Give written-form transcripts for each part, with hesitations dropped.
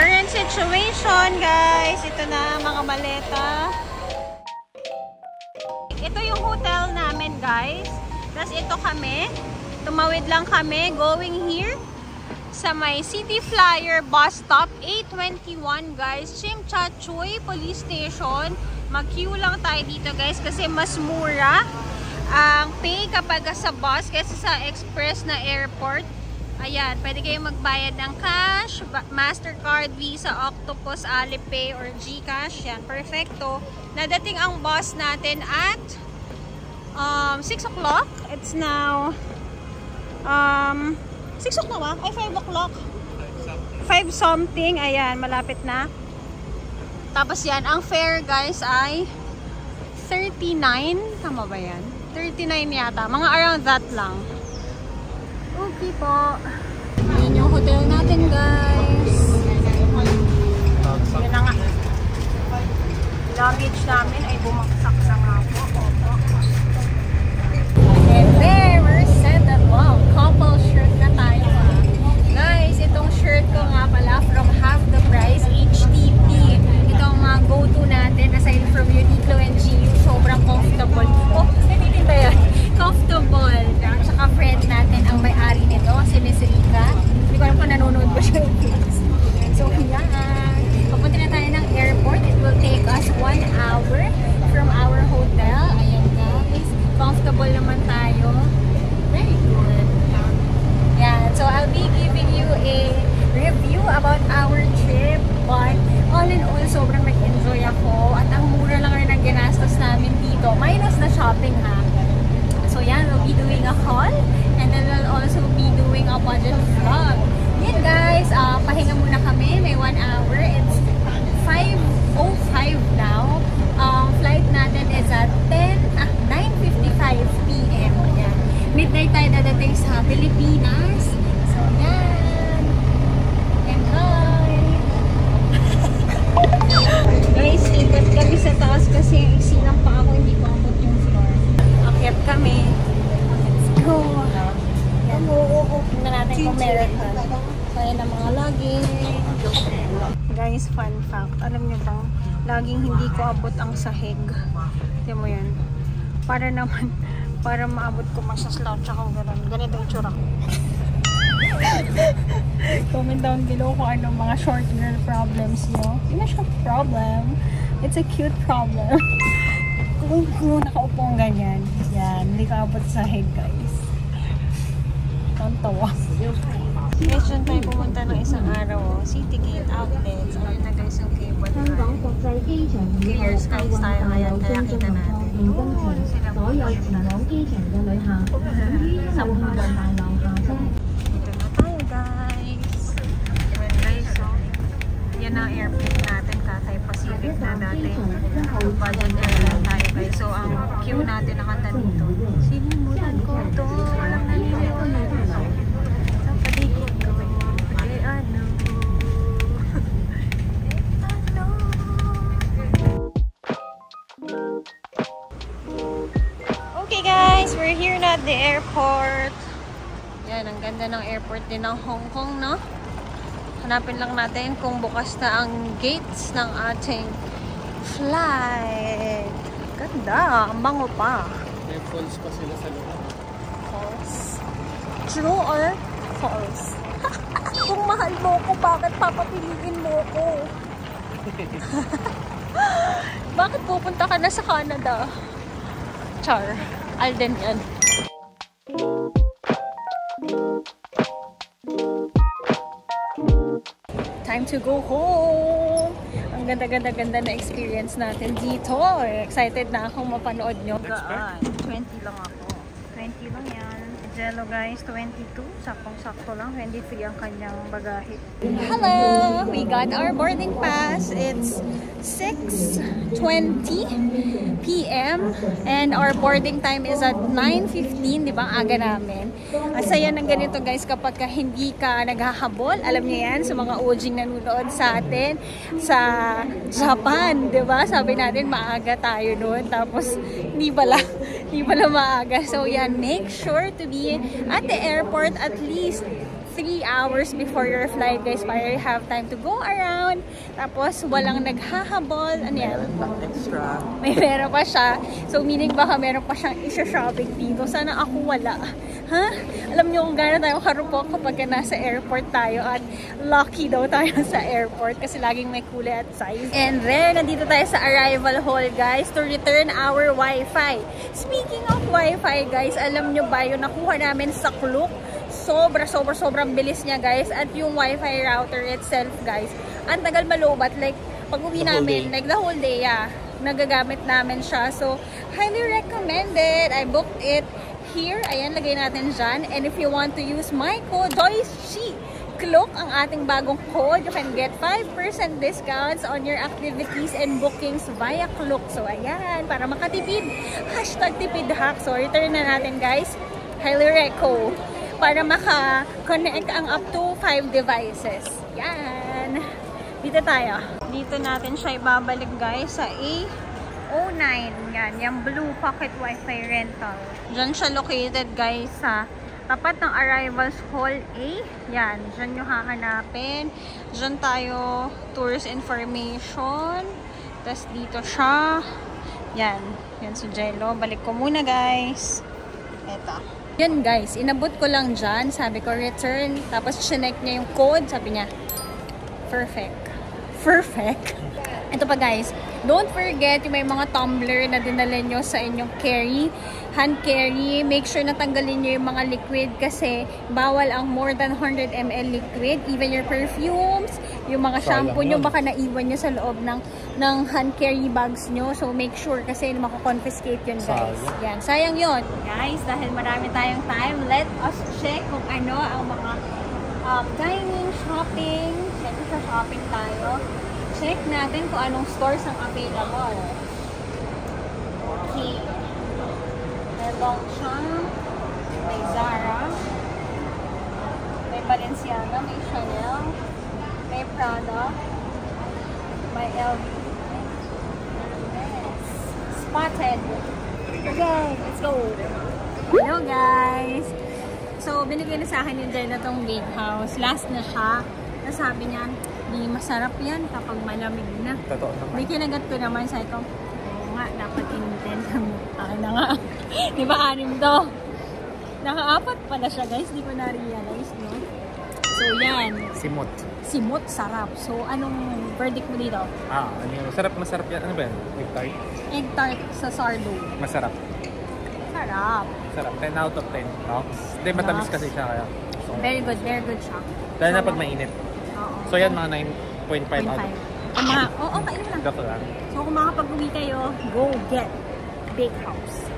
Current situation, guys. Ito na mga maleta. Ito yung hotel namin, guys. Tapos ito kami. Tumawid lang kami going here sa may City Flyer bus stop 821, guys. Chimchachoy Police Station. Mag-queue lang tayo dito, guys, kasi mas mura ang pay kapag sa bus kaysa sa express na airport. Ayan, pwede kayong magbayad ng cash, Mastercard, Visa, Octopus, Alipay, or GCash. Yan, perfecto. Nadating ang bus natin at 6 o'clock. It's now 6 o'clock ba? Ay, 5 o'clock. 5 something. Ayan, malapit na. Tapos yan, ang fare, guys, ay 39. Tama ba yan? 39 yata. Mga around that lang. Okay po. Ayan yung hotel natin, guys. Yan na nga. Luggage namin ay bumaksak na nga po. And there, we're set at wow. Couple shirt na tayo. Guys, itong shirt ko nga pala from half the price, HTP. Ito ang mga go-to natin aside from Uniqlo and GU. Sobrang comfortable. Oh, nanitinda yan. Comfortable. Tsaka friend natin ang may-ari nito, si Miss Rika. Hindi ko alam kung nanonood ba siya. So, yan. Papunta na tayo ng airport. It will take us 1 hour from our hotel. Ayan, guys. Comfortable naman tayo. Very good. Yeah, so I'll be giving you a review about our trip. But all in all, sobrang nag-enjoy ako. At ang mura lang rin ang ginastos namin dito. Minus na shopping, ha. So yan, we'll be doing a haul. And then we'll also be doing a budget vlog. Yan, guys. Pahinga muna kami. May 1 hour. It's 5:05 now. Flight natin is at 9:55 p.m. Ayan. Midnight tayo dadating sa Pilipinas. So, yan. Enjoy! Guys, ikot kami sa taas kasi isilang pa ako, hindi ko abot yung floor. Akyat kami. Let's go! Yan. Tingnan natin kung meron pa. So, yan ang mga luggage. Guys, fun fact. Alam niyo bang, laging hindi ko abot ang sahig. Tingnan mo yan. Para maabot ko magsaslouch ako gano'n. Ganito yung tsura. Comment down below kung anong mga short girl problems nyo. Hindi na siya problem. It's a cute problem. Kung nakaupo ang ganyan. Yan. Hindi ka abot sa head, guys. Tontawa. Guys, dyan tayo pumunta ng isang araw. City Gate Outlets. Ayun na, guys, yung cable car. Clear skies tayo ngayon. Kaya kita natin. Sa buhagan. Dito na tayo, guys. Ayan, guys, so yan ang airplane natin, Cathay Pacific na dati. Budget airline tayo, guys. So ang queue natin nakanta dito. Sinimulan ko to. Walang nalilimulan. Sa paligid ko. Ano? Okay, guys, we're here na at the airport. Yan, ang ganda ng airport din ng Hong Kong, no? Hanapin lang natin kung bukas na ang gates ng ating flight. Ganda, ang bango pa. May falls pa sila sa loob. Falls? True or false? Kung mahal mo ko, bakit papapiliin mo ko? Bakit pupunta ka na sa Canada? Char. Alden yan. Time to go home! Ang ganda-ganda-ganda na experience natin dito. Excited na akong mapanood nyo. 20 lang ako. 20 lang yan. Jello, guys, 22. Saktong-sakto lang. 23 ang kanyang bagahe. Hello! We got our boarding pass. It's 6:20 p.m. and our boarding time is at 9:15. Di ba? Ang aga namin. Asaya ng ganito, guys, kapag hindi ka naghahabol. Alam niyo yan, sa mga OG nanonood sa atin sa Japan. Di ba? Sabi natin, maaga tayo noon. Tapos, hindi pala maaga. So, yan. Make sure to be at the airport at least 3 hours before your flight, guys, para you have time to go around. Tapos, walang naghahabol. Ano yan? Extra. May meron pa siya. So, meaning baka meron pa siyang isa-shopping dito. Sana ako wala. Ha? Alam niyo kung gano'n tayo karupok kapag nasa airport tayo at lucky daw tayo sa airport kasi laging may kulay at size. And there, nandito tayo sa arrival hall, guys, to return our Wi-Fi. Speaking of Wi-Fi, guys, alam nyo ba yung nakuha namin sa Klook? Sobrang bilis niya, guys. At yung Wi-Fi router itself, guys, ang tagal malubat. Like, pag uwi namin, like the whole day, yeah, nagagamit namin siya. So, highly recommended. I booked it here. Ayan, lagay natin dyan. And if you want to use my code, JOYCE, Klook, ang ating bagong code, you can get 5% discounts on your activities and bookings via Klook. So, ayan, para makatipid. #tipidhack. So, return na natin, guys. Highly reco. Para maka-connect ang up to 5 devices. Yan. Dito tayo. Dito natin siya ibabalik, guys, sa A09. Yan, yung Blue Pocket Wi-Fi rental. Diyan siya located, guys, sa tapat ng Arrivals Hall A. Yan, diyan nyo hahanapin. Diyan tayo, tourist information. Tapos dito siya. Yan, yan si Jello. Balik ko muna, guys. Eto. Yan, guys, inabot ko lang dyan. Sabi ko, return. Tapos, chinek niya yung code. Sabi niya, perfect. Perfect. Ito pa, guys. Don't forget, yung may mga tumbler na dinala nyo sa inyong carry. Hand carry. Make sure na tanggalin nyo yung mga liquid kasi bawal ang more than 100 ml liquid. Even your perfumes, yung mga shampoo nyo, baka naiwan nyo sa loob ng hand carry bags nyo. So, make sure kasi makakonfiscate yun, guys. Yan. Sayang yun. Guys, dahil marami tayong time, let us check kung ano ang mga dining, shopping. Siyempre sa shopping tayo. Check natin kung anong stores ang available. Okay. May Longchamp, may Zara, may Balenciaga, may Chanel, may Prada, may LV. Yes. Spotted. Okay, let's go. Hello, guys. So, binigay na sa akin yung dyan na tong Big House. Last na siya. Sabi niya, di masarap yan kapag malamig na. Totoo naman. May kinagat ko naman sa ito. Oo nga, dapat in-intend kami. Na nga. Di ba, 6 to? Naka-4 pala siya, guys. Di ko na-realize, no? So, yan. Simot. Simot, sarap. So, anong verdict mo dito? Ano yun? Masarap yan. Ano ba yan? Egg tart? Egg tart sa sardo. Masarap. Sarap. Sarap. 10 out of 10. Hindi, matamis kasi siya kaya. So, very good siya. dahil na pag mainit. So yan, mga 9.5 out. Oo, kainin lang. Dapat lang. So kung makapag-uwi kayo, go get Big House.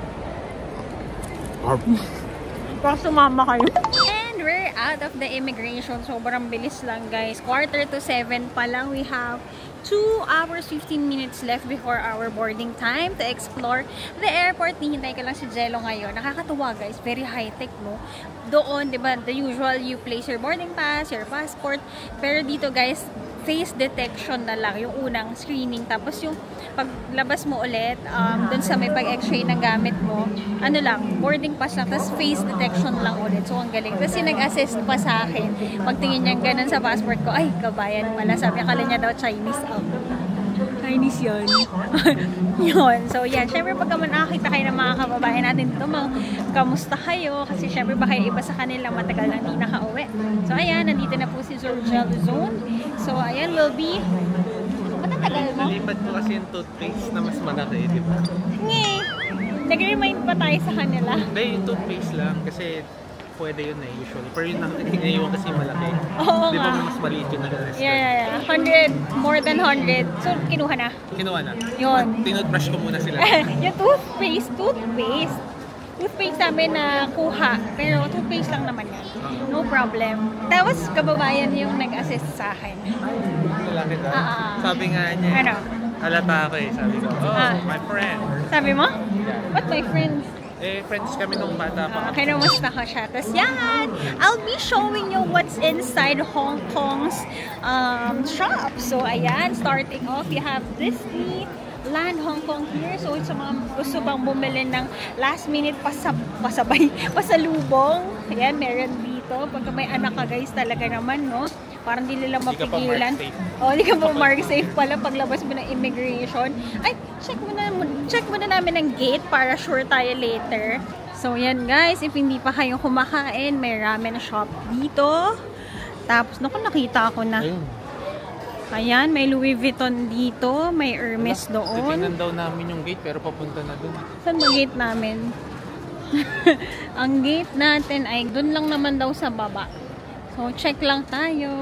Para sumama kayo. And we're out of the immigration. Sobrang bilis lang, guys. 6:45 pa lang. We have 2 hours 15 minutes left before our boarding time to explore the airport. Hihintay ka lang si Jello ngayon. Nakakatuwa, guys. Very high-tech, no? Doon, di ba, the usual, you place your boarding pass, your passport. Pero dito, guys, face detection na lang, yung unang screening. Tapos yung paglabas mo ulit, dun sa may pag-x-ray ng gamit mo, ano lang, boarding pass lang, tapos face detection lang ulit. So, ang galing. Tapos yung nag-assist pa sa akin, pagtingin niya ganun sa passport ko, ay, kabayan pala. Sabi, akala niya daw Chinese. Chinese yun. Yun. So, yan. Siyempre, pagka nakakita kayo ng mga kababayan natin dito, kamusta kayo? Kasi, siyempre, baka iba sa kanila matagal na hindi nakauwi. So, ayan. Nandito na po si Zorgel Zone. So, ayan, will be... Matatagal mo? Nalipat ko kasi yung toothpaste na mas malaki, di ba? Nge! Nag-remind pa tayo sa kanila. Hindi, yung toothpaste lang. Kasi pwede yun usually. Pero yun naiiwan kasi malaki. Oo di ba nga. mas maliit yun nag-rest? Yeah. 100, more than 100. So, kinuha na. Kinuha na. Yun. Tinutbrush ko muna sila. Yung toothpaste namin na kuha. Pero toothpaste lang naman yan. No problem. Tapos, kababayan yung nag-assist sa akin. Lalaki daw. Sabi nga niya. Ano? Halata ako eh. Sabi ko, my friend. Sabi mo? What, my friends? Friends kami nung bata pa. Kaya namusta ko siya. Tapos yan, I'll be showing you what's inside Hong Kong's shop. So ayan, starting off, you have Disneyland Hong Kong here. So sa mga gusto bang bumili ng last minute pasalubong, ayan, meron dito. dito. Pagka may anak ka guys, talaga naman, no? Parang di nila Hindi ka pa mapigilan. mark safe. Hindi ka pa mark safe pala paglabas mo ng immigration. Ay, check muna namin ang gate para sure tayo later. So, yan guys. If hindi pa kayo kumakain, may ramen shop dito. Tapos, naku, nakita ko na. Ayun. Ayan, may Louis Vuitton dito. May Hermes doon. Titingnan daw namin yung gate pero papunta na dun. Saan ba gate namin? Ang gate natin ay dun lang naman daw sa baba. So, check lang tayo.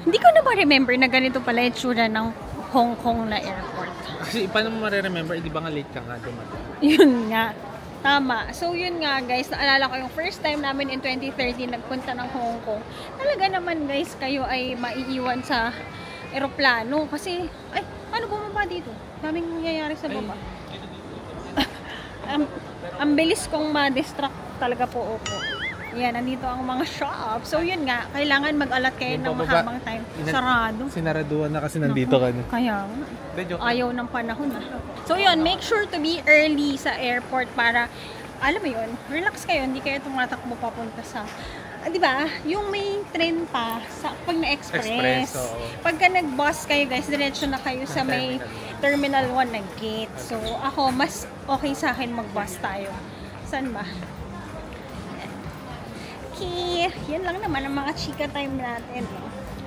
Hindi ko na ba remember na ganito pala yung tsura ng Hong Kong na airport. Kasi paano mo mareremember? Di ba nga late ka nga dumating? Yun nga. Tama. So, yun nga guys. Naalala ko yung first time namin in 2013 nagpunta ng Hong Kong. Talaga naman guys, kayo ay maiiwan sa eroplano. Kasi, ay, paano bumaba dito? Daming nangyayari sa baba. Ang bilis kong ma-distract talaga po ako. Yan, nandito ang mga shop. So, yun nga. Kailangan mag-alat kayo ng mahabang time. Sarado. Sinaraduan na kasi nandito ka na. Kaya, ayaw ng panahon na. So, yun. Make sure to be early sa airport para, alam mo yun, relax kayo. Hindi kayo tumatakbo papunta sa, di ba? Yung may train pa, pag na-express. Pagka nag-bus kayo, guys, diretso na kayo sa may Terminal 1 na gate. So, ako, mas okay sa akin mag-bus tayo. Saan ba? Okay, yan lang naman ang mga chika time natin.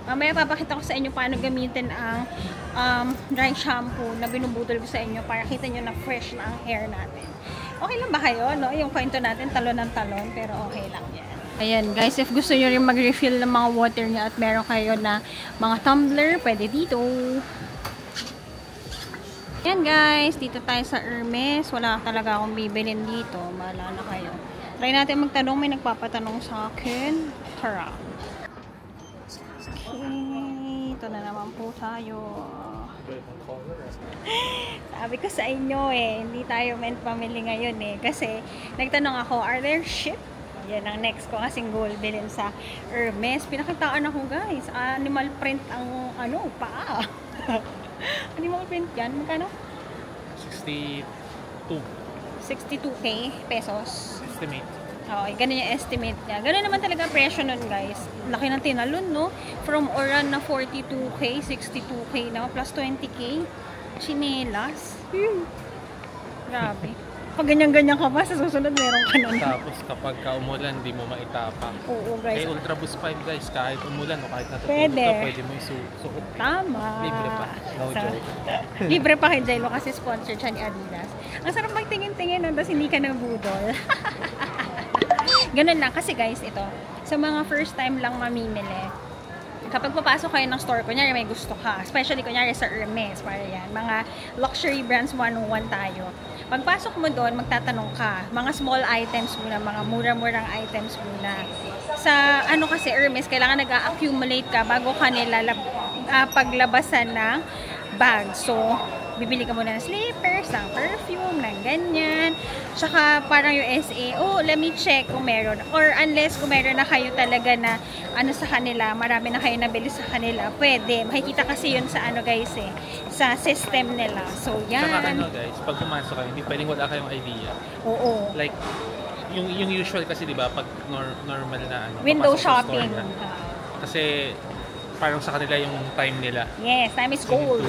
Mamaya papakita ko sa inyo paano gamitin ang dry shampoo na binubutol ko sa inyo para kita nyo na fresh na ang hair natin. Okay lang ba kayo? No? Yung kwento natin, talon ng talon, pero okay lang yan. Ayan guys, if gusto nyo rin mag-refill ng mga water nyo at meron kayo na mga tumbler, pwede dito. Ayan guys, dito tayo sa Hermes. Wala talaga akong bibilin dito. Maalala kayo. Try natin magtanong. May nagpapatanong sa akin. Tara. Okay. Ito na naman po tayo. Sabi ko sa inyo hindi tayo meant family ngayon Kasi nagtanong ako, are there ship? Yan ang next ko kasing goal bilhin sa Hermes. Pinakitaan ako guys. Animal print ang paa. Animal print yan. Magkano? 62K pesos. Estimate. Okay, ganun yung estimate niya. Ganun naman talaga presyo nun, guys. Laki ng tinalon, no? From Oran na 42K, 62K na, plus 20K. Chinelas. Grabe. Pag ganyan-ganyan ka pa, sa susunod meron ka nun. Tapos kapag umulan, di mo maitapang. Oo, guys. Kay Ultra Boost 5 guys, kahit umulan o kahit natutulog Pwede. ka, pwede mo isuot. Tama. Libre pa. No joke. Libre pa kay Jello kasi sponsor siya ni Adidas. Ang sarap magtingin-tingin nun, tapos hindi ka nabudol. Ganun lang. Kasi guys, ito, sa mga first time lang mamimili, kapag papasok kayo ng store, kunyari may gusto ka, especially kunyari sa Hermes, para yan, mga luxury brands 101 tayo. Pagpasok mo doon, magtatanong ka, mga small items muna, mga mura-murang items muna. Sa kasi Hermes, kailangan nag-accumulate ka bago ka nila paglabasan ng bag. So, bibili ka muna ng slippers, ng perfume, ng ganyan. Tsaka parang yung SA, let me check kung meron. Or unless kung meron na kayo talaga na sa kanila, marami na kayo nabili sa kanila, pwede. Makikita kasi yun sa guys sa system nila. So, yan. Tsaka guys, pag pumasok kayo, hindi pwedeng wala kayong idea. Oo. Like, yung usual kasi, di ba, pag normal na window shopping. shopping. Kasi, parang sa kanila yung time nila. Yes, time is gold.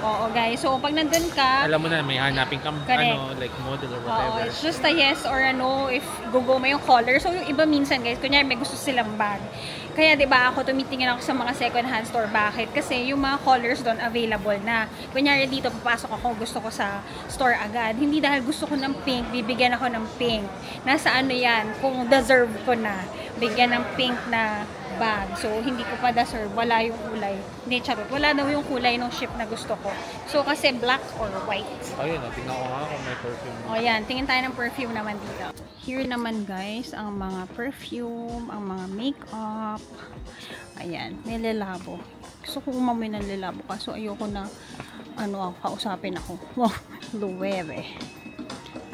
Oo, guys. So, pag nandun ka, alam mo na, may hanapin kang like model or whatever. Oo, it's just a yes or a no if gugo mo yung color. So, yung iba minsan, guys, kunyari may gusto silang bag. Kaya, di ba, ako tumitingin ako sa mga second-hand store. Bakit? Kasi yung mga colors doon available na. Kunyari dito, papasok ako, gusto ko sa store agad. Hindi dahil gusto ko ng pink, bibigyan ako ng pink. Nasa yan, kung deserve ko na, bigyan ng pink na bag. So, hindi ko pa deserve. Wala yung kulay. Hindi, charot. Wala daw yung kulay ng ship na gusto ko. So, kasi black or white. Ayun, tingnan ko nga kung may perfume. O, yan. Tingin tayo ng perfume naman dito. Here naman, guys, ang mga perfume, ang mga makeup. Ayan, nililabo. Gusto ko umamoy ng lilabo. Kaso, ayoko na, kausapin ako. Wow, luwere.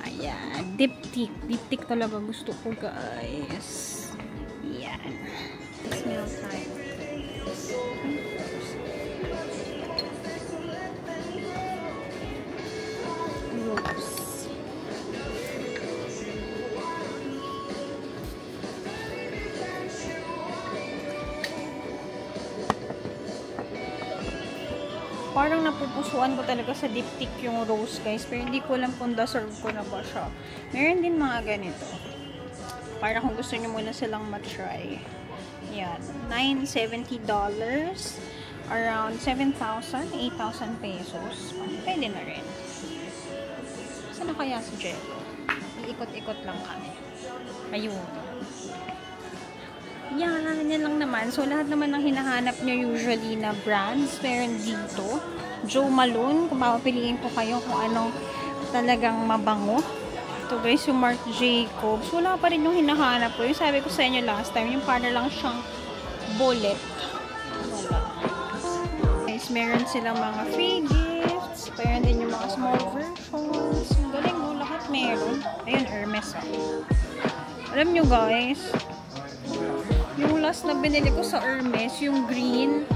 Ayan, diptyque. Diptyque talaga gusto ko, guys. Ayan. Smell time. Rose. Parang napupusuan ko talaga sa diptyque yung rose, guys. Pero hindi ko alam kung deserve ko na ba siya. Meron din mga ganito. Para kung gusto nyo muna silang matry. Yan. $970. Around 7,000, 8,000 pesos. Pwede na rin. Saan na kaya si Jello? Iikot-ikot lang kami. Ayun. Yan lang naman. So, lahat naman ng hinahanap nyo usually na brands, meron dito. Jo Malone, kung papapiliin ko kayo kung anong talagang mabango. Ito guys, yung Marc Jacobs. Wala pa rin yung hinahanap ko. Yung sabi ko sa inyo last time, yung para lang siyang bullet. Wala. Guys, meron silang mga free gifts. Meron din yung mga small versions. Ang galing mo, lahat meron. Ayun, Hermes. Alam nyo guys, yung last na binili ko sa Hermes, yung green,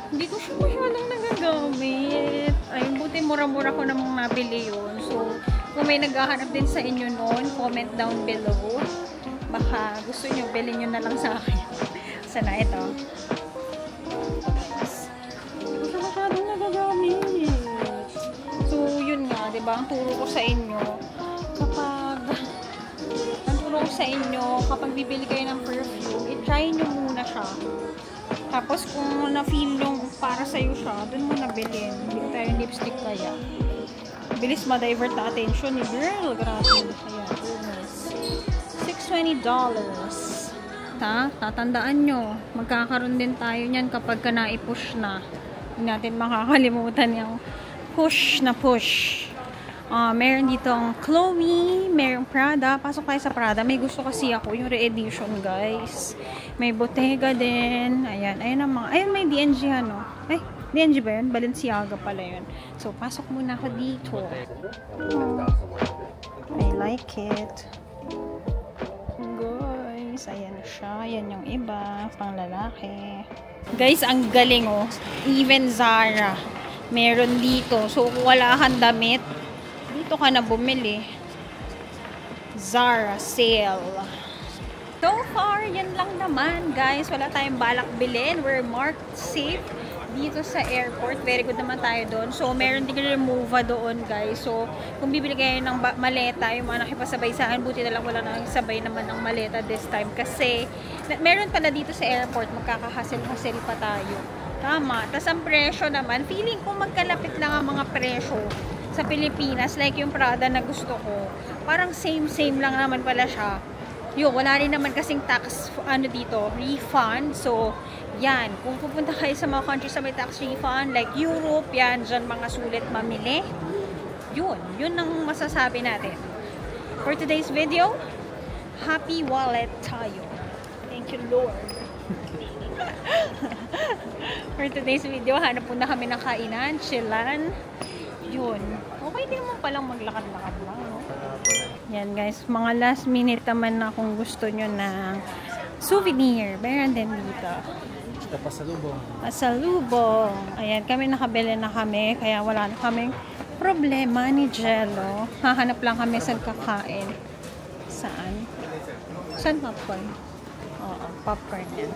hindi ko siya masyadong nagagamit. Ay, buti mura-mura ko namang nabili yun. So, kung may naghahanap din sa inyo noon, comment down below. Baka gusto nyo, bilhin nyo na lang sa akin. Sana ito. Hindi ko siya masyadong nagagamit. So, yun nga, diba? Ang turo ko sa inyo, kapag bibili kayo ng perfume, i-try nyo muna siya. Tapos kung na-feel yung para sa'yo siya, dun mo nabilin. Bili tayo yung lipstick kaya. Bilis ma-divert na attention ni girl. Grabe. Ayan, goodness. $620. Tatandaan nyo, magkakaroon din tayo niyan kapag ka na-push na. Hindi natin makakalimutan yung push na push. Meron dito ang Chloe, merong Prada. Pasok tayo sa Prada. May gusto kasi ako, yung re-edition, guys. May Bottega din. Ayan, ayan ang mga. Ayan, may DNG, ano. Ay, DNG ba yun? Balenciaga pala yun. So, pasok muna ako dito. I like it. Guys, ayan siya. Ayan yung iba, pang lalaki. Guys, ang galing, oh. Even Zara, meron dito. So, kung wala kang damit, dito ka na bumili. Zara sale. So far, yan lang naman, guys. Wala tayong balak bilhin. We're marked safe dito sa airport. Very good naman tayo doon. So, meron din remova doon, guys. So, kung bibili kayo ng maleta, yung mga nakipasabay sa akin, buti na lang wala nakisabay naman ng maleta this time. Kasi, meron pala dito sa airport, magkakahasil-hasil pa tayo. Tama. Tapos, ang presyo naman, feeling ko magkalapit lang ang mga presyo sa Pilipinas, like yung Prada na gusto ko. Parang same lang naman pala siya. Yung, wala rin naman kasing tax, dito, refund. So, yan. Kung pupunta kayo sa mga countries sa may tax refund, like Europe, yan, dyan mga sulit mamili. Yun ang masasabi natin. For today's video, happy wallet tayo. Thank you, Lord. For today's video, hanap po na kami ng kainan, chillan. Yun. Okay din mo palang maglakad-lakad lang, no? Yan, guys. Mga last minute naman na kung gusto nyo ng souvenir. Meron din dito. Pasalubong. Pasalubong. Ayan, kami nakabili na kami. Kaya wala na kaming problema ni Jello. Hahanap lang kami saan kakain. Saan? Saan popcorn? Oo, popcorn yan.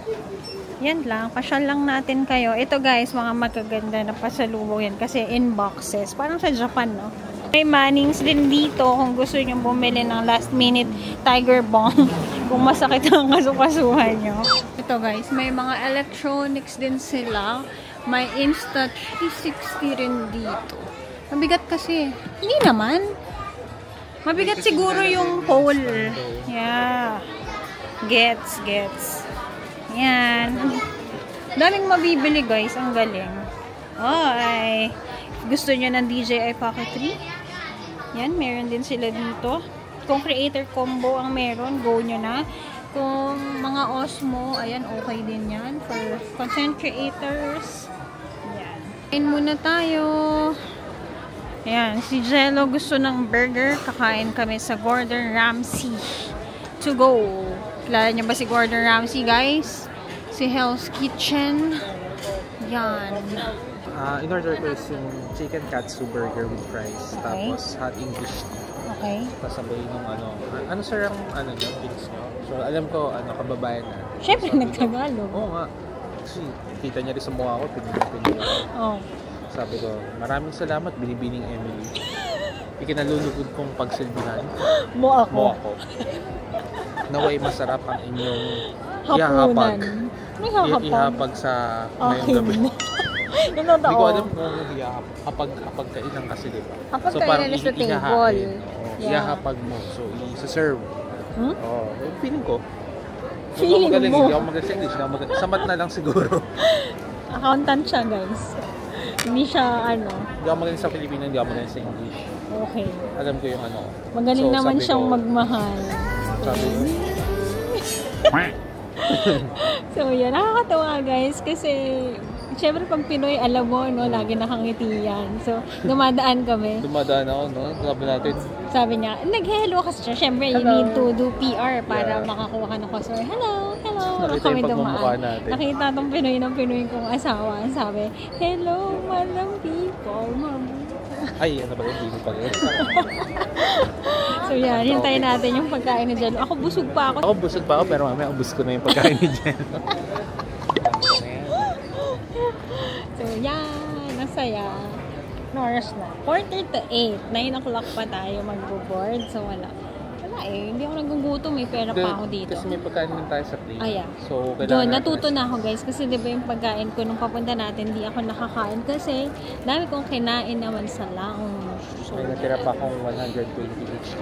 Yan lang. Pasyal lang natin kayo. Ito guys, mga magaganda na pasalubong yan. Kasi in boxes. Parang sa Japan, no? May Mannings din dito kung gusto nyo bumili ng last minute Tiger Balm. Kung masakit ang kasukasuhan nyo. Ito guys, may mga electronics din sila. May Insta360 rin dito. Mabigat kasi. Hindi naman. Mabigat siguro yung pole. Yeah. Gets. Yan. Daming mabibili guys. Ang galing. Ay. Gusto nyo ng DJI Pocket 3? Yan. Meron din sila dito. Kung creator combo ang meron, go nyo na. Kung mga Osmo, ayan, okay din yan. For content creators. Yan. Kain muna tayo. Ayan. Si Jello gusto ng burger. Kakain kami sa Gordon Ramsay. To go. Kilala niyo ba si Gordon Ramsay, guys? Si Hell's Kitchen. Yan. In-order ko yung chicken katsu burger with fries. Okay. Tapos hot English tea. Okay. Kasabay nung ano sir ang nyo, bills nyo? So alam ko, kababayan na. Siyempre, nagtagalog. Oo nga. Kasi kita niya rin sa mukha ko, pinili ako. Oh. Sabi ko, maraming salamat, binibining Emily. Ikinalulugod kong pagsilbihan Mo ako. mo ako. Naway masarap ang inyong Hapunan. May hahapag. ihapag sa ngayong gabi. Yung Hindi ko totoo. alam kung hapag kainan kasi, di ba? Hapag So, parang kainan is the ihahain. table. Oo, Yeah. ihahapag mo. So, isa-serve. Hmm? Oo, feeling ko. Feeling Hindi mo. ako magaling sa English. Hindi ako magaling. Samat na lang siguro. Accountant siya, guys. Hindi siya, ano, Hindi ako magaling sa Filipino, hindi ako magaling sa English. okay. Alam ko yung ano. Magaling So, naman sabi siyang ko- magmahal. Sabi ko, So, yan. Nakakatawa, guys. Kasi, syempre, pag Pinoy, alam mo, no, lagi nakangiti yan. So, dumadaan kami. dumadaan ako, no? Sabi natin, Sabi niya, nag-hello kasi siya. Syempre, you Hello. need to do PR para Yeah. makakuha ka ng customer. Hello, hello. Nakita Kami yung pagmumukha dumaan. natin. Nakita tong Pinoy ng Pinoy kong asawa. Sabi, hello, madam people, ay, ano ba yun? Hindi pa rin. So, yan. Hintayin natin yung pagkain ni Jello. Ako, busog pa ako. Ako busog pa ako, pero mamaya ubus ko na yung pagkain ni Jen. So, yan. Nasaya. Oras na. 4:38. 9 o'clock pa tayo magbo-board. So, wala. Wala eh. Hindi ako nagugutom. May pera pa ako dito. Kasi may pagkain din tayo sa plate. Ah, yeah. So, Doon, kailangan natuto na ako guys. Kasi di ba yung pagkain ko nung papunta natin, di ako nakakain. Kasi, dami kong kinain naman sa lounge. So, May natira pa akong 120 HT.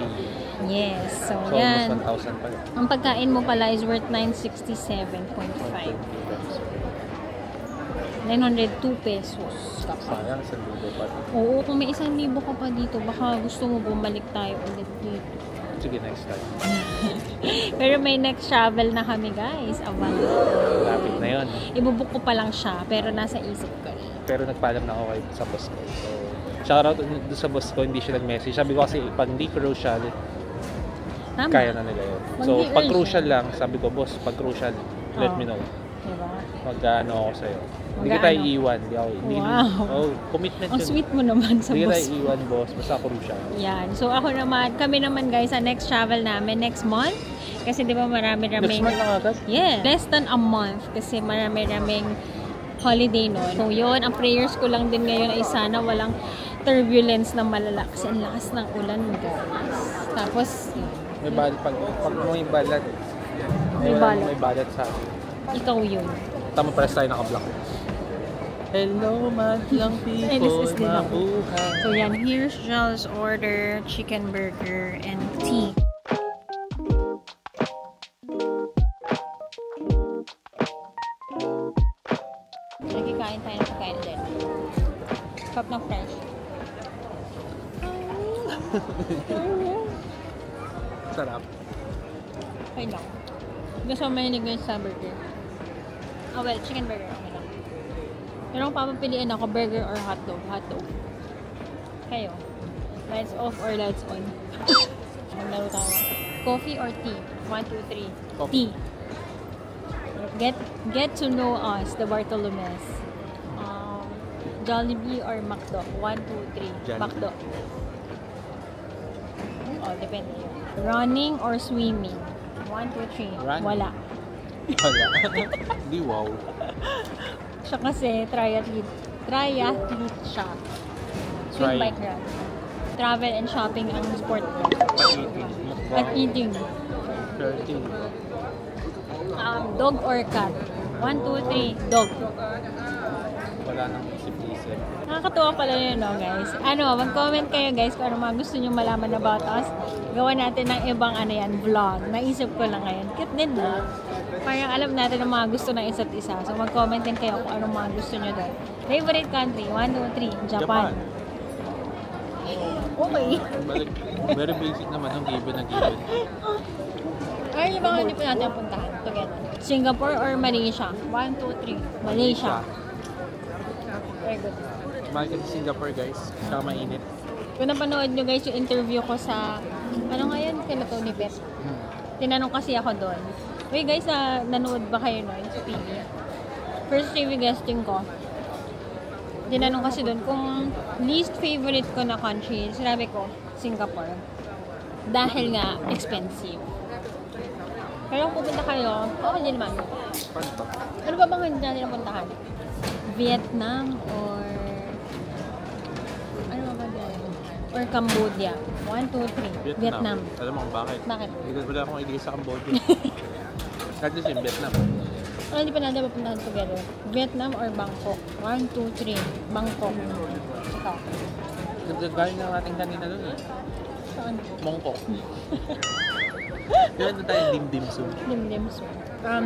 yes. So, So, yan. almost 1,000 pala. Ang pagkain mo pala is worth 967.5. 902 pesos. Sayang, 1,000 pa. Oo, kung may 1,000 ka pa dito, baka gusto mo bumalik tayo ulit dito. Sige, next time. Pero may next travel na kami guys. Abang. Lapit na yun. Ibubuk ko pa lang siya, pero nasa isip ko. Pero nagpaalam na ako sa boss ko. So, shoutout doon sa boss ko, hindi siya nag-message. Sabi ko kasi, pag hindi crucial, Tama. kaya na nila yun. Pag So, di pag urgent. crucial lang, sabi ko, boss, pag crucial, let Oh. me know. Diba? Mag-ano ako sa'yo. Hindi Mag-ano? kita iiwan. Hindi, Wow. Oh, commitment Ang yun. sweet mo naman sa Hindi kita boss. iiwan, boss. Basta crucial. Yan. So ako naman, kami naman guys, sa next travel namin, next month. Kasi di ba marami-raming... Next month lang agad? Yeah. Less than a month. Kasi marami-raming holiday nun. So yun, ang prayers ko lang din ngayon ay sana walang turbulence na malala. Kasi ang lakas ng ulan guys. Tapos, May balat. Pag may balat, May balat. May balat sa akin. ikaw yun. Tama para tayo naka-block. Hello, madlang Ay, this is people, din ako. mabuhay. So yan, here's Jel's order, chicken burger and tea. Nagkikain tayo ng pagkain din. Cup ng fresh. Sarap. Okay lang. Gusto ko mahilig ngayon sa burger. Oh well, chicken burger. Okay lang. Pero kung papapiliin ako, burger or hotdog. Hotdog. Kayo. Lights off or lights on? Maglaro tayo. Coffee or tea? 1, 2, 3. Coffee. Tea. Get to know us, the Bartolomes. Jollibee or McDo? 1, 2, 3. Jollibee. McDo. Oh, depende yun. Running or swimming? 1, 2, 3. Running. Wala. Wala. Di wow. Siya kasi triathlete. Triathlete siya. Swim, Tri- bike, run. Travel and shopping ang sport ko. Pa-eating. At eating. 13. Dog or cat? 1, 2, 3. Dog. Wala nang isip-isip. Nakakatuwa pala yun, no, guys? Mag-comment kayo, guys, kung ano mga gusto nyo malaman about us. Gawa natin ng ibang, vlog. Naisip ko lang ngayon. Cute din, no? Parang alam natin ang mga gusto ng isa't isa. So, mag-comment din kayo kung anong mga gusto nyo doon. Favorite country? 1, 2, 3. Japan. Okay. Balik. Very basic naman ang given na given. Ay, yung mga hindi po natin puntahan together. Singapore or Malaysia? 1, 2, 3. Malaysia. Very good. Mahal ka sa Singapore, guys. Saka mainit. Kung napanood nyo guys yung interview ko sa, ano nga yan, kina Tony Pet. Tinanong kasi ako doon. Wait guys, nanood ba kayo noon sa TV? First TV guesting ko. Tinanong kasi doon kung least favorite ko na country. Sinabi ko, Singapore. Dahil nga, expensive. Pero kung pupunta kayo, hindi naman. Paano ba? Ano ba bang hindi natin napuntahan? Vietnam or or Cambodia? 1, 2, 3. Vietnam. Alam mo kung bakit? Bakit? Wala akong idea sa Cambodia. At least in Vietnam. Ano, hindi pa natin papuntahan together. Vietnam or Bangkok? 1, 2, 3. Bangkok. Ikaw. Nagagaling na natin kanina doon eh. Saan? Mongkok. Doon na tayo dim-dim sum. Dim-dim soup.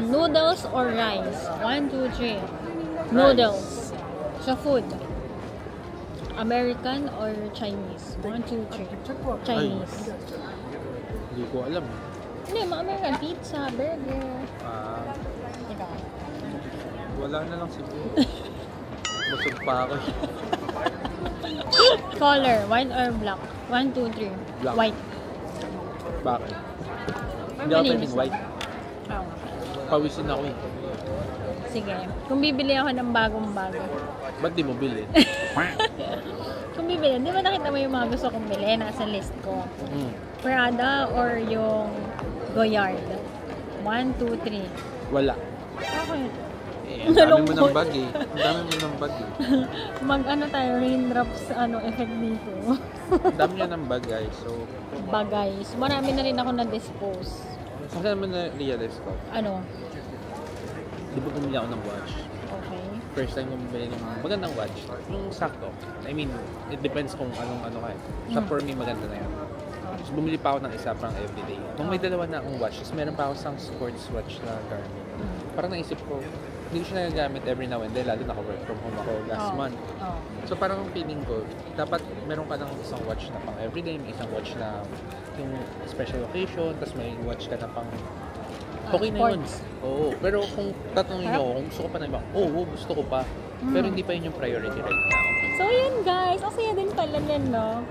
Noodles or rice? 1, 2, 3. Noodles. Sa food. American or Chinese? 1, 2, 3. Chinese. Hindi ko alam. Hindi, mga American. Pizza, burger. Ikaw. Wala na lang siguro. Busog pa ako. Color, white or black? 1, 2, 3. Black. White. Bakit? Or Hindi ako malinis pwedeng white. Oh. Pawisin ako eh. Sige. Kung bibili ako ng bagong-bago. Ba't di mo bilhin? Kung bibili, di ba nakita mo yung mga gusto kong bili? Nasa list ko. Prada or yung Goyard? 1, 2, 3. Wala. Okay. Eh, ang dami mo ng bag eh. Ang dami mo ng bag eh. Mag-ano tayo, raindrops effect dito. Ang dami niya ng bag guys. So, Bagay. Marami na rin ako na-dispose. saan mo na-realize ko? Ano? Di ba bumili ako ng watch? Okay. First time ko bumili ng magandang watch. Yung sakto. I mean, it depends kung anong ano ka eh. Sa for me, maganda na yun. So, bumili pa ako ng isa pang everyday. Nung may dalawa na akong watch, tapos meron pa ako isang sports watch na Garmin. Parang naisip ko, hindi ko siya nagagamit every now and then, lalo naka-work from home ako last month. So parang feeling ko, dapat meron ka ng isang watch na pang everyday, may isang watch na yung special occasion, tapos may watch ka na pang okay na yun. Oo, pero kung tatanungin nyo, kung gusto ko pa na ibang, gusto ko pa. Pero hindi pa yun yung priority right now. So yun guys, ang saya din pala nun, no?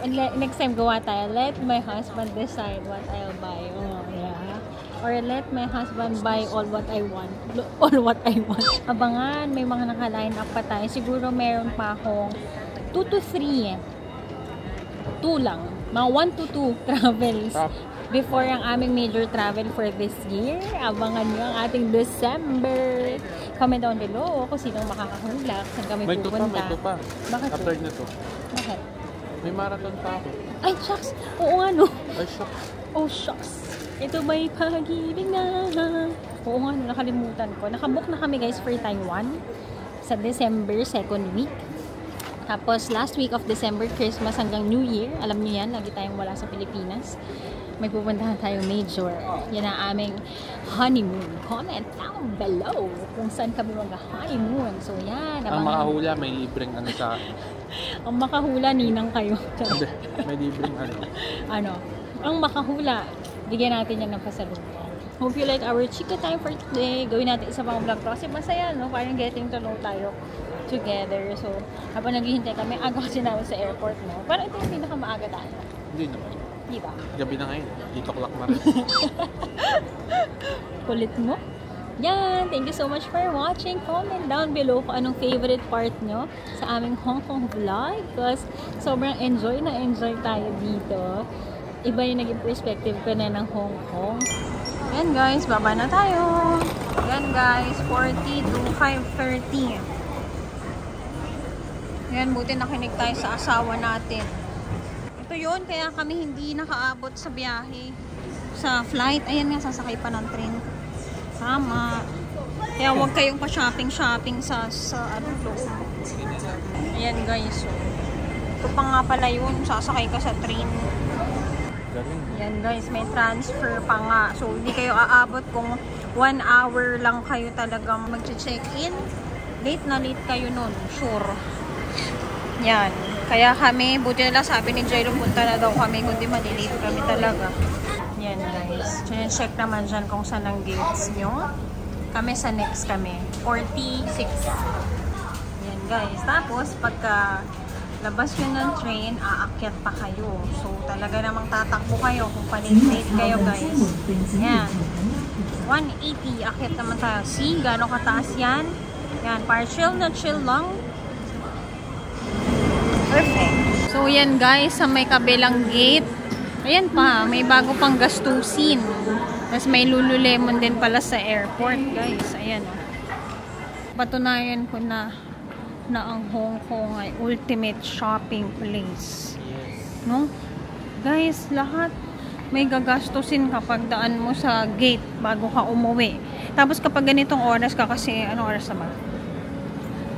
And next time gawa tayo, let my husband decide what I'll buy. Oh, yeah. Or let my husband buy all what I want. All what I want. Abangan, may mga naka-line up pa tayo. Siguro meron pa akong 2 to 3. 2 lang. Mga 1 to 2 travels. Before ang aming major travel for this year. Abangan nyo ang ating December. Comment down below kung sinong makakahulak. Saan kami pupunta. May ito pa. Bakit? After na to. Bakit? May marathon pa ako. Ay, shucks! Oo nga, no? Ay, shucks. Oh, shucks! Ito may pag-ibig na. Oo nga, no, nakalimutan ko. Nakabook na kami, guys, for Taiwan sa December 2nd week. Tapos, last week of December, Christmas hanggang New Year. Alam niyo yan, lagi tayong wala sa Pilipinas. May pupuntahan tayo major. Yan ang aming honeymoon. Comment down below kung saan kami mag-honeymoon. So, yan. Ang makahula, may libreng ano sa... Ang makahula, ninang kayo. May libreng ano. Ano? Ang makahula, bigyan natin yan ng pasalubong. Hope you like our chika time for today. Gawin natin isa pang vlog to. Kasi masaya, no? Parang getting to know tayo together. So, habang naghihintay kami, aga kasi namin sa airport, no? Parang ito yung pinakamaaga tayo. Hindi naman. Di ba? Gabi na ngayon. Dito clock na rin. Kulit mo? Yan! Thank you so much for watching. Comment down below kung anong favorite part nyo sa aming Hong Kong vlog. Because sobrang enjoy tayo dito. Iba yung naging perspective ko na ng Hong Kong. Yan guys, baba na tayo. Yan guys, 40 to 5:30. Yan, buti nakinig tayo sa asawa natin. Ito yun, kaya kami hindi nakaabot sa biyahe. Sa flight, ayan nga, sasakay pa ng train. Tama. Kaya huwag kayong pa-shopping sa ano loob. Ayan guys, so. Ito pa nga pala yun, sasakay ka sa train. Yan guys, may transfer pa nga. So, hindi kayo aabot kung 1 hour lang kayo talagang mag-check-in. Late na late kayo nun, sure. Yan. Kaya kami, buti na lang sabi ni Jairo, punta na daw kami, kundi malilito kami talaga. Yan guys. Check naman dyan kung saan ang gates nyo. Kami sa next kami. 46. Yan guys. Tapos, pagka labas nyo ng train, aakyat pa kayo. So, talaga namang tatakbo kayo kung palilate kayo guys. Yan. 180. Akyat naman tayo. See, gano'ng kataas yan? Yan. Para chill na chill lang. Perfect. So, yan guys. Sa may kabilang gate. Ayan pa. May bago pang gastusin. Tapos may Lululemon din pala sa airport guys. Ayan o. Patunayan ko na ang Hong Kong ay ultimate shopping place. Yes. No? Guys, lahat may gagastusin kapag daan mo sa gate bago ka umuwi. Tapos kapag ganitong oras ka kasi, ano oras na ba?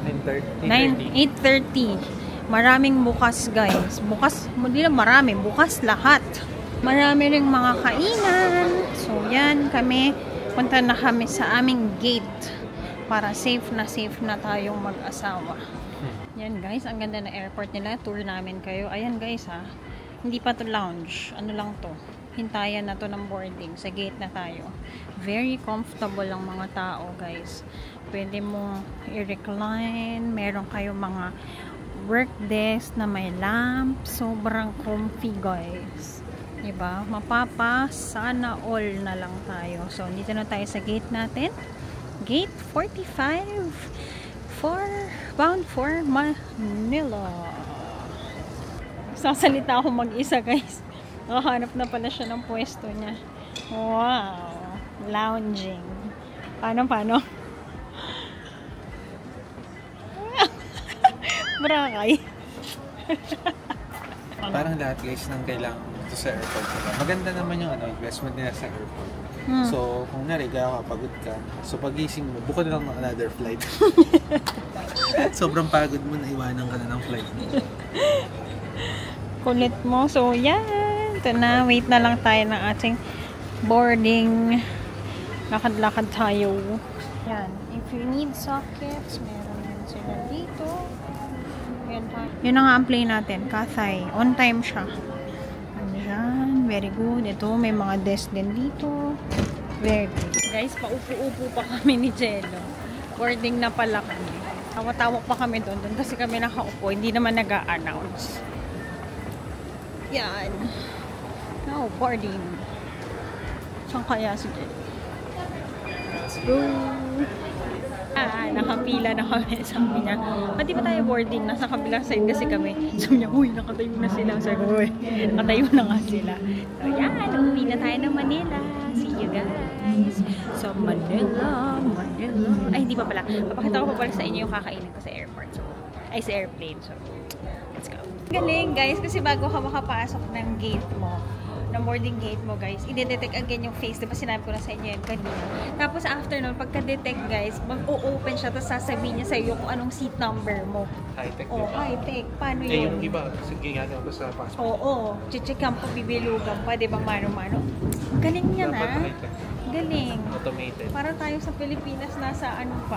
8:30. Maraming bukas guys. Bukas, hindi lang marami, bukas lahat. Marami ring mga kainan. So yan, kami, punta na kami sa aming gate para safe na tayong mag-asawa. Yan guys, ang ganda ng airport nila. Tour namin kayo. Ayan guys ha. Hindi pa to lounge. Ano lang to? Hintayan na to ng boarding. Sa gate na tayo. Very comfortable ang mga tao guys. Pwede mo i-recline. Meron kayo mga work desk na may lamp. Sobrang comfy guys. Diba? Mapapa, sana all na lang tayo. So, dito na tayo sa gate natin. Gate 45. Bound for Manila. Sasalita ako mag-isa guys. Nakahanap na pala siya ng pwesto niya. Wow. Lounging. Paano? Barakay. Parang lahat guys nang kailangan ito sa airport. Maganda naman yung investment nila sa airport. So, kung kaya pagod ka, so pagising mo, buka na lang ng another flight. Sobrang pagod mo, naiwanan ka na ng flight mo. Kulit mo. So, yan. Ito na. Wait na lang tayo ng ating boarding. Lakad-lakad tayo. Yan. If you need sockets, meron yan sila dito. Yan tayo. Yun na nga ang plane natin. Cathay. On time siya. Ayan. Very good. Ito, may mga desk din dito. Very good. Guys, paupo-upo pa kami ni Jello. Boarding na pala kami. Tawak pa kami doon kasi kami nakaupo. Hindi naman nag-a-announce. Yan. Now, boarding. Saan kaya si Jello? Let's go! Nakapila na kami. Sabi niya, pati ba tayo boarding? Nasa kabilang side kasi kami. Sabi niya, uy, nakatayo na sila. Sabi ko, uy, nakatayo na nga sila. So, yan. Uwi na tayo ng Manila. See you guys. So, Manila. Ay, hindi pa pala. Papakita ko pa pala sa inyo yung kakainin ko sa airport. So, ay, sa airplane. So, let's go. Galing, guys. Kasi bago ka makapasok ng gate mo, ng boarding gate mo guys, i-detect again yung face. Diba sinabi ko na sa inyo yun kanina. Tapos after nun, pagka-detect guys, mag-o-open siya, tapos sasabihin niya sa'yo kung anong seat number mo. High-tech. Oh, high-tech. Paano yun? Yung iba, ginagawa ko sa passport. Oo. Chichikam pa, bibilugan pa. Diba mano-mano? Galing niya na. Galing. Automated. Para tayo sa Pilipinas, nasa ano pa?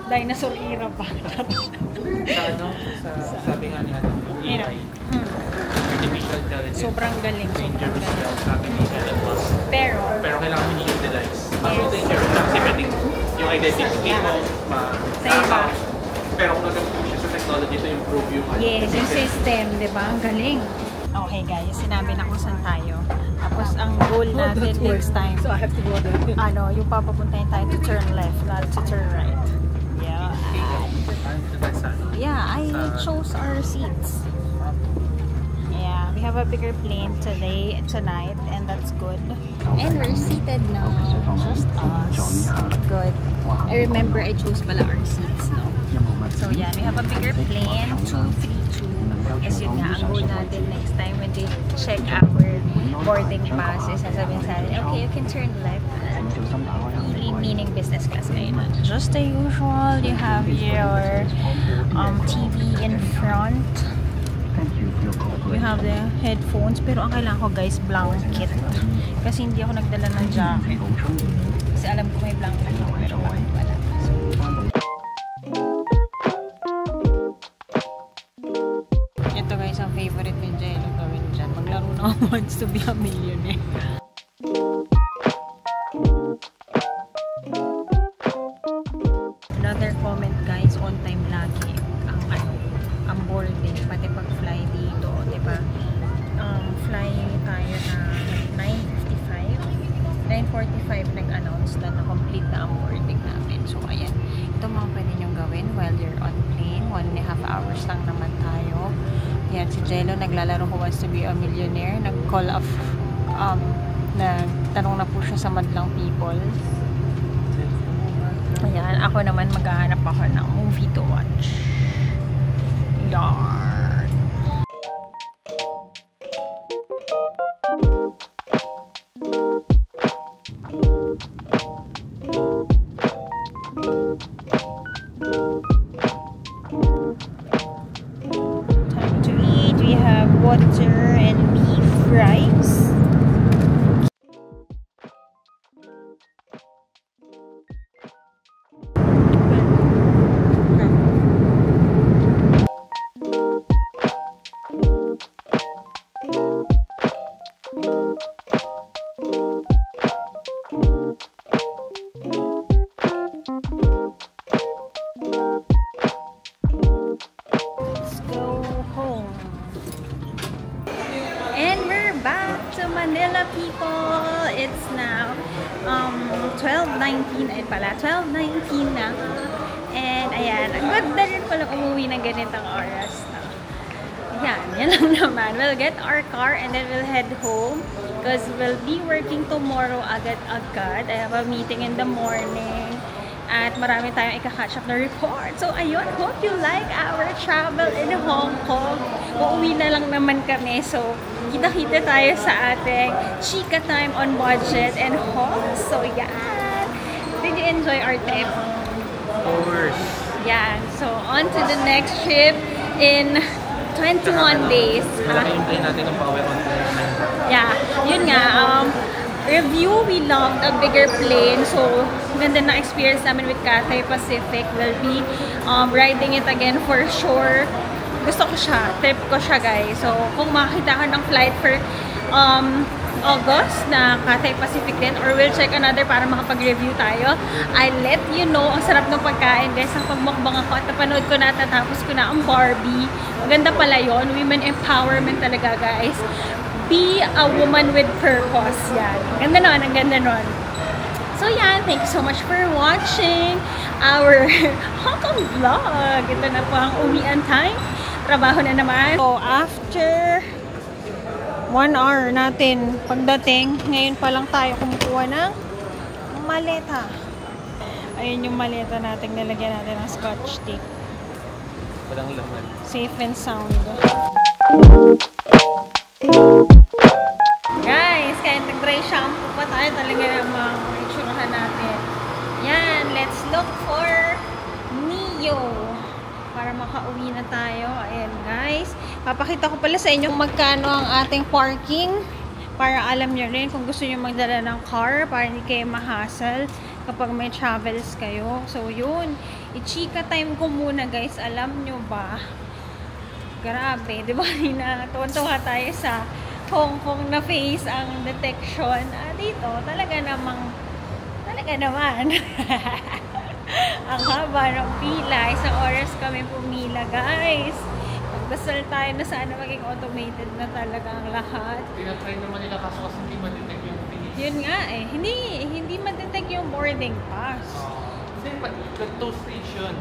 Dinosaur era pa. Sa ano? Sabi nga niya, AI. Artificial intelligence. Sobrang galing. Dangerous daw, sabi ni Elon Musk. Pero kailangan mo i-utilize. Mas dangerous lang. Kasi pwedeng yung identity mo sa iba. Pero kung nagagawin mo siya sa technology to improve yung yes, yung system, di ba? Ang galing. Okay guys, sinabi na kung saan tayo. Tapos ang goal natin next time, So I have to go there. yung papapuntahin tayo to turn left, not to turn right. Yeah. Yeah, I chose our seats. Yeah, we have a bigger plane tonight, and that's good. And we're seated now, just us. Good. I remember I chose pala our seats, no? So yeah, we have a bigger plane, 232. Yes, yun nga, ang goal natin next time when they check our boarding passes, sasabihin sa atin, okay, you can turn left. Really meaning business class kayo na. Just the usual, you have your TV in front. We have the headphones, pero ang kailangan ko guys, blanket. Kasi hindi ako nagdala ng jacket. Kasi alam ko may blanket ako, pero wala. Ito guys, ang favorite ni Jello gawin dyan. Maglaro na ako Wants to Be a Millionaire. Another comment guys, on time lagi ang boarding, pati pag fly dito, diba? Fly tayo na 9:45 nag-announce na complete na ang boarding namin. So ayan, ito mga pwede nyong gawin while you're on plane. 1.5 hours lang naman tayo. Yan, si Jello naglalaro ko Wants to Be a Millionaire. Nag-call off, nagtanong na po siya sa madlang people. Ayan, ako naman maghahanap ako ng movie to watch. Yarn. butter and beef rice. Manila people, it's now 12:19 ay pala, 12:19 na. And ayan, ang ganda rin pala umuwi ng ganitong oras na. Ayan, yan lang naman. We'll get our car and then we'll head home because we'll be working tomorrow agad-agad. I have a meeting in the morning at marami tayong ika-catch up na report. So ayun, hope you like our travel in Hong Kong. Uuwi na lang naman kami. So kita-kita tayo sa ating chika time on budget and haul. So yan. Did you enjoy our trip? Of course. Yan. So on to the next trip in 21 days. Malaki yung plane natin ng pauwi on time. Yeah. Yun nga. Review, we loved a bigger plane. So ganda na experience namin with Cathay Pacific. We'll be riding it again for sure. Gusto ko siya. Trip ko siya, guys. So, kung makakita ka ng flight for August na Cathay Pacific din, or we'll check another para makapag-review tayo, I'll let you know. Ang sarap ng pagkain, guys. Ang pagmukbang ako at napanood ko na, tatapos ko na ang Barbie. Maganda pala yun. Women empowerment talaga, guys. Be a woman with purpose. Yan. Ganda nun. Ang ganda nun. So, yan. Thank you so much for watching our Hong Kong vlog. Ito na po ang uwian time. Trabaho na naman. So, after 1 hour natin pagdating, ngayon pa lang tayo kumukuha ng maleta. Ayun yung maleta natin. Nilagyan natin ng scotch tape. Walang laman. Safe and sound. Guys, kahit nag-dry shampoo pa tayo, talaga namang itsurahan natin. Yan, let's look for Neo. Para makauwi na tayo. Ayan, guys. Papakita ko pala sa inyo magkano ang ating parking. Para alam nyo rin kung gusto nyo magdala ng car. Para hindi kayo ma-hassle kapag may travels kayo. So, yun. I-chika time ko muna, guys. Alam nyo ba? Grabe. Diba? Tuwan-tuwa tayo sa Hong Kong na face ang detection. Dito, talaga naman. Ang haba ng pila. Isang oras kami pumila, guys. Magdasal tayo na sana maging automated na talaga ang lahat. Tinatry naman nila kaso kasi hindi ma-detect yung fees. Yun nga eh. Hindi ma-detect yung boarding pass. Kasi the two station.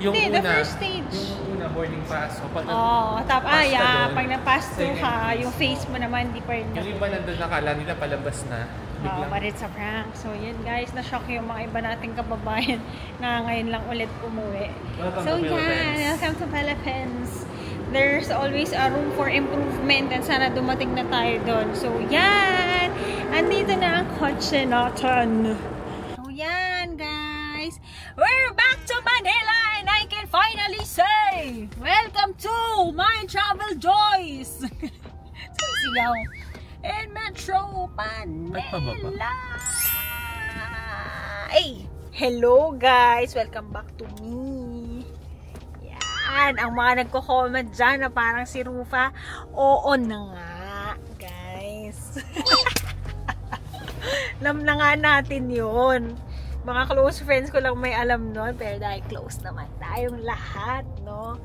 Yung Hindi, una, the first stage. Yung una boarding pass. So, pag pag na-pass through ka, yung face mo naman, di pa rin. Yung iba nandun nakala nila palabas na. But it's a prank. So, yun guys, na-shock yung mga iba nating kababayan na ngayon lang ulit umuwi. Welcome to Philippines. Welcome to Philippines. There's always a room for improvement and sana dumating na tayo doon. So, yan! Andito na ang kotse natin. So, yan guys! We're back to Manila and I can finally say, welcome to my travel joys! Sigaw. In Metro Manila! Hey! Hello guys! Welcome back to me! Yan! Ang mga nagko-comment dyan na parang si Rufa, oo na nga, guys! Alam na nga natin yun. Mga close friends ko lang may alam nun, pero dahil close naman tayong lahat, no?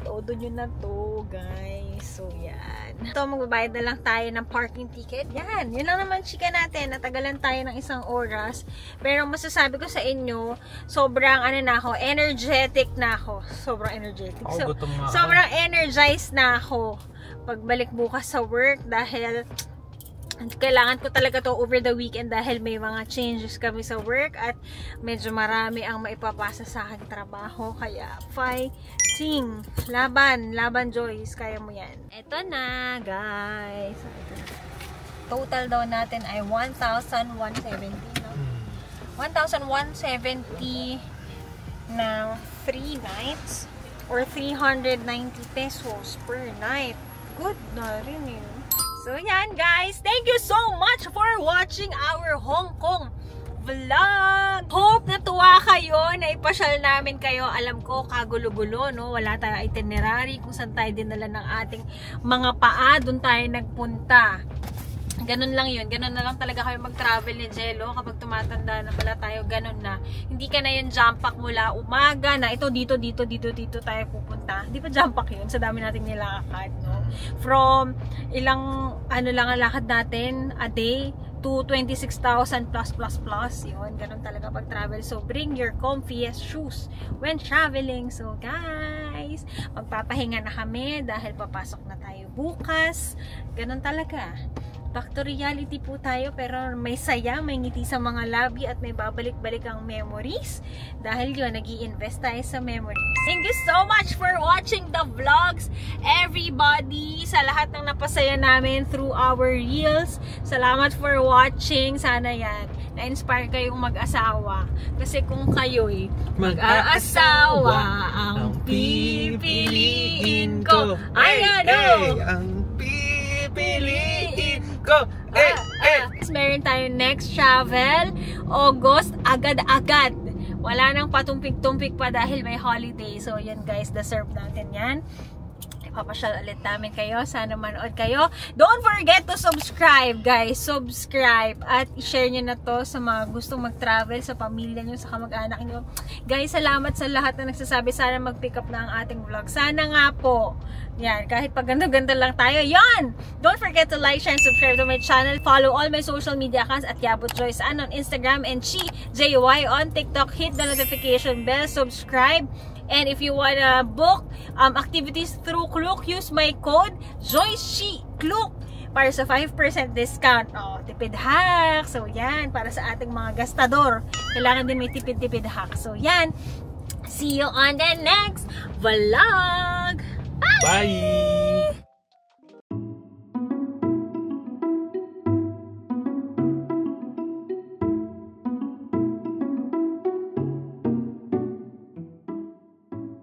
Todo nyo na to, guys. So, yan. Ito, magbabayad na lang tayo ng parking ticket. Yan. Yun lang naman, chika natin. Natagalan tayo ng 1 oras. Pero masasabi ko sa inyo, sobrang, energetic na ako. Sobrang energetic. Sobrang energized na ako pagbalik bukas sa work dahil kailangan ko talaga to over the weekend dahil may mga changes kami sa work at medyo marami ang maipapasa sa aking trabaho. Kaya, fighting! Laban! Laban, Joyce! Kaya mo yan. Ito na, guys. Total daw natin ay 1,170. No? 1,170 ng 3 nights or 390 pesos per night. good na rin eh. So yan guys, thank you so much for watching our Hong Kong vlog. Hope natuwa kayo na ipasyal namin kayo. Alam ko kagulo-gulo, no? Wala tayong itinerary kung saan tayo dinala ng ating mga paa, doon tayo nagpunta. Ganun lang yun. Ganun na lang talaga kayo mag-travel ni Jello. Kapag tumatanda na pala tayo, ganun na. Hindi ka na yung jump pack mula umaga na ito dito tayo pupunta. Hindi pa jump pack yun. Sa dami nating nilakad, no? From ilang ano lang ang lakad natin a day to 26,000 plus. Yun, ganun talaga pag travel. So, bring your comfiest shoes when traveling. So, guys, magpapahinga na kami dahil papasok na tayo bukas. Ganun talaga. Back to reality po tayo, pero may saya, may ngiti sa mga labi at may babalik-balik ang memories. Dahil yun, nag-i-invest tayo sa memories. Thank you so much for watching the vlogs, everybody, sa lahat ng napasaya namin through our reels. Salamat for watching. Sana yan, na-inspire kayong mag-asawa. Kasi kung kayo'y mag-aasawa, ang pipiliin ko. Ayan o! Ang pipiliin ko! Meron tayo next travel, August, agad-agad. Wala nang patumpik-tumpik pa dahil may holiday. So, yan guys, deserve natin yan. Ipapasyal ulit namin kayo. Sana manood kayo. Don't forget to subscribe, guys. Subscribe. At i-share nyo na to sa mga gustong mag-travel, sa pamilya nyo, sa kamag-anak nyo. Guys, salamat sa lahat na nagsasabi. Sana mag-pick up na ang ating vlog. Sana nga po. Yan, kahit pag ganda-ganda lang tayo. Yan! Don't forget to like, share, and subscribe to my channel. Follow all my social media accounts at Yabut Joyce Ann on Instagram and Chi JY on TikTok. Hit the notification bell. Subscribe. And if you wanna book activities through Klook, use my code JoyceChiKlook para sa 5% discount. Oh, tipid hack. So, yan. Para sa ating mga gastador. Kailangan din may tipid-tipid hack. So, yan. See you on the next vlog. Bye! Bye!